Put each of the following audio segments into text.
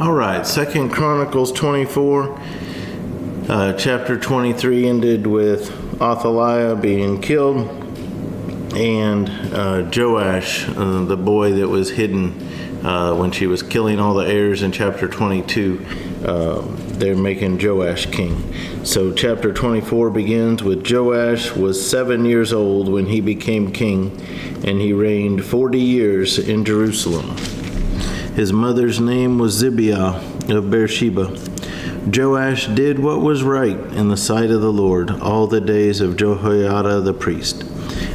All right, 2 Chronicles 24, chapter 23 ended with Athaliah being killed, and Joash, the boy that was hidden when she was killing all the heirs in chapter 22, they're making Joash king. So chapter 24 begins with Joash was 7 years old when he became king, and he reigned 40 years in Jerusalem. His mother's name was Zibiah of Beersheba. Joash did what was right in the sight of the Lord all the days of Jehoiada the priest.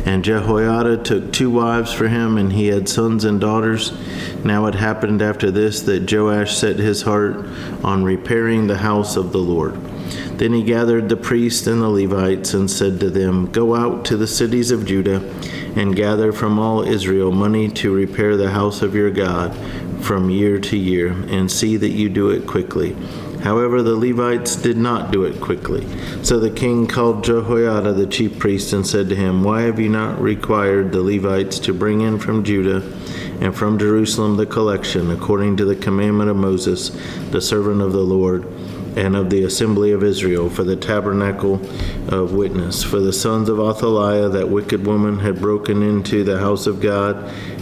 And Jehoiada took 2 wives for him, and he had sons and daughters. Now it happened after this that Joash set his heart on repairing the house of the Lord. Then he gathered the priests and the Levites and said to them, "Go out to the cities of Judah and gather from all Israel money to repair the house of your God from year to year, and see that you do it quickly." However, the Levites did not do it quickly. So the king called Jehoiada the chief priest and said to him, "Why have you not required the Levites to bring in from Judah and from Jerusalem the collection, according to the commandment of Moses, the servant of the Lord, and of the assembly of Israel, for the tabernacle of witness? For the sons of Athaliah, that wicked woman, had broken into the house of God,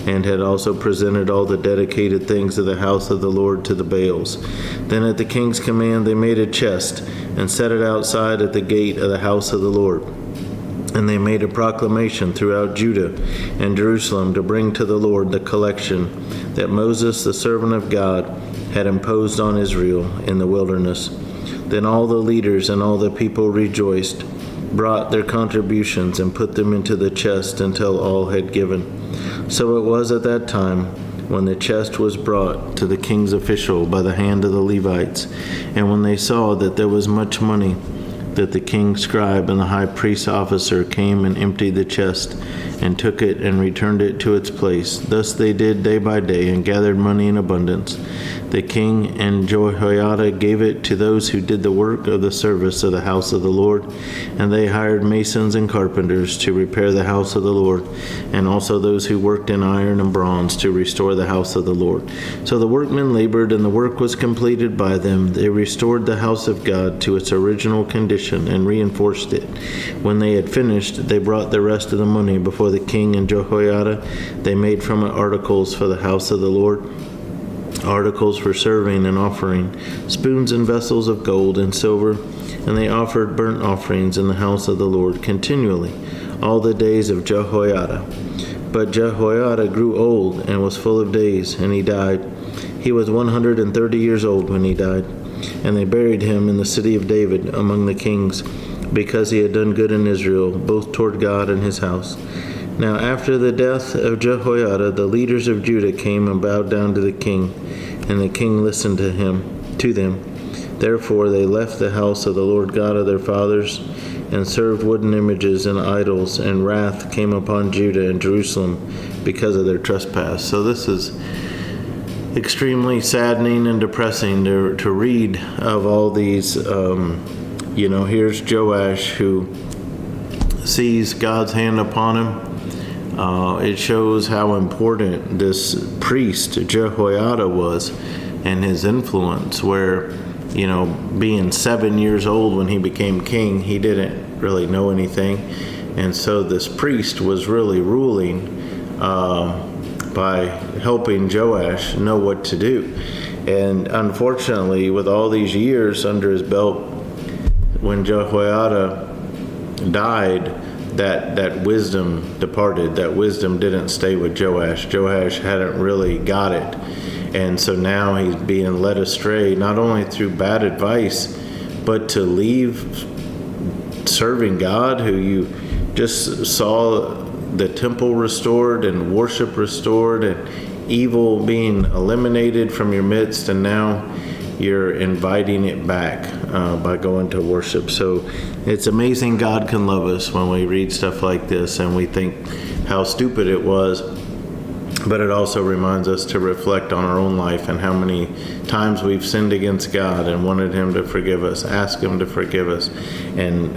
and had also presented all the dedicated things of the house of the Lord to the Baals. Then at the king's command they made a chest, and set it outside at the gate of the house of the Lord. And they made a proclamation throughout Judah and Jerusalem to bring to the Lord the collection that Moses, the servant of God, had imposed on Israel in the wilderness. Then all the leaders and all the people rejoiced, brought their contributions, and put them into the chest until all had given. So it was at that time, when the chest was brought to the king's official by the hand of the Levites, and when they saw that there was much money, that the king's scribe and the high priest's officer came and emptied the chest, and took it and returned it to its place. Thus they did day by day, and gathered money in abundance. The king and Jehoiada gave it to those who did the work of the service of the house of the Lord, and they hired masons and carpenters to repair the house of the Lord, and also those who worked in iron and bronze to restore the house of the Lord. So the workmen labored, and the work was completed by them. They restored the house of God to its original condition and reinforced it. When they had finished, they brought the rest of the money before the king and Jehoiada. They made from it articles for the house of the Lord, articles for serving and offering, spoons and vessels of gold and silver, and they offered burnt offerings in the house of the Lord continually, all the days of Jehoiada. But Jehoiada grew old and was full of days, and he died. He was 130 years old when he died, and they buried him in the city of David among the kings, because he had done good in Israel, both toward God and his house. Now after the death of Jehoiada, the leaders of Judah came and bowed down to the king, and the king listened to them. Therefore they left the house of the Lord God of their fathers, and served wooden images and idols, and wrath came upon Judah and Jerusalem because of their trespass. So this is extremely saddening and depressing to read of all these. Here's Joash who sees God's hand upon him. It shows how important this priest Jehoiada was and his influence, where, being 7 years old when he became king, he didn't really know anything. And so this priest was really ruling by helping Joash know what to do. And unfortunately, with all these years under his belt, when Jehoiada died, that wisdom departed. That wisdom didn't stay with Joash. Joash hadn't really got it. And so now he's being led astray, not only through bad advice, but to leave serving God, who you just saw the temple restored and worship restored and evil being eliminated from your midst, and now you're inviting it back by going to worship. So it's amazing God can love us when we read stuff like this and we think how stupid it was. But it also reminds us to reflect on our own life and how many times we've sinned against God and wanted him to forgive us, ask him to forgive us. And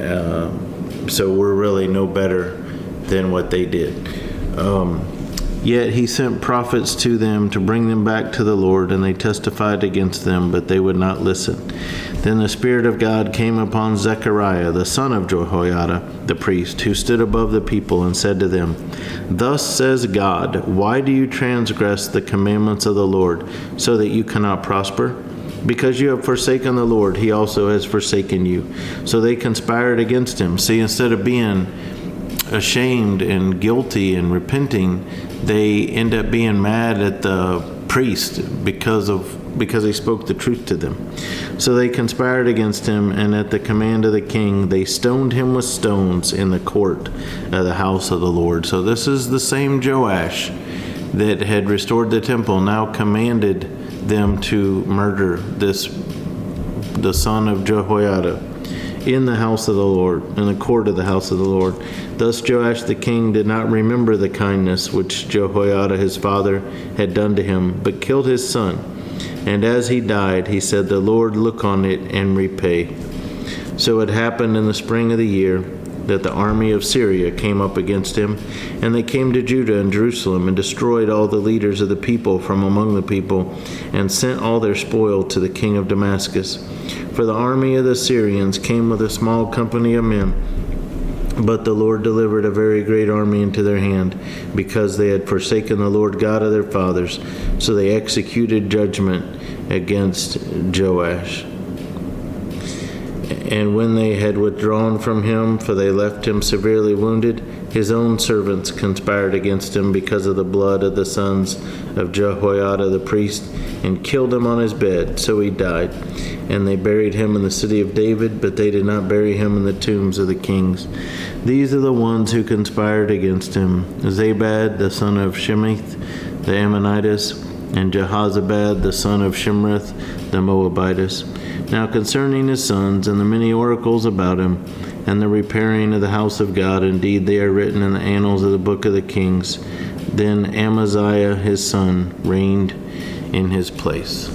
so we're really no better than what they did. Yet he sent prophets to them to bring them back to the Lord, and they testified against them, but they would not listen. Then the Spirit of God came upon Zechariah, the son of Jehoiada, the priest, who stood above the people, and said to them, Thus says God, why do you transgress the commandments of the Lord, so that you cannot prosper? Because you have forsaken the Lord, he also has forsaken you. So they conspired against him. See, instead of being ashamed and guilty and repenting, they end up being mad at the priest because he spoke the truth to them. So they conspired against him, and at the command of the king, they stoned him with stones in the court of the house of the Lord. So this is the same Joash that had restored the temple, now commanded them to murder the son of Jehoiada in the house of the Lord, in the court of the house of the Lord. Thus Joash the king did not remember the kindness which Jehoiada his father had done to him, but killed his son. And as he died, he said, The Lord look on it and repay. So it happened in the spring of the year that the army of Syria came up against him, and they came to Judah and Jerusalem, and destroyed all the leaders of the people from among the people, and sent all their spoil to the king of Damascus. For the army of the Syrians came with a small company of men, but the Lord delivered a very great army into their hand, because they had forsaken the Lord God of their fathers. So they executed judgment against Joash. And when they had withdrawn from him, for they left him severely wounded, his own servants conspired against him because of the blood of the sons of Jehoiada the priest, and killed him on his bed. So he died. And they buried him in the city of David, but they did not bury him in the tombs of the kings. These are the ones who conspired against him: Zabad the son of Shemith the Ammonitess, and Jehozabad the son of Shimrith the Moabitess. Now concerning his sons and the many oracles about him, and the repairing of the house of God, indeed they are written in the annals of the book of the kings. Then Amaziah his son reigned in his place.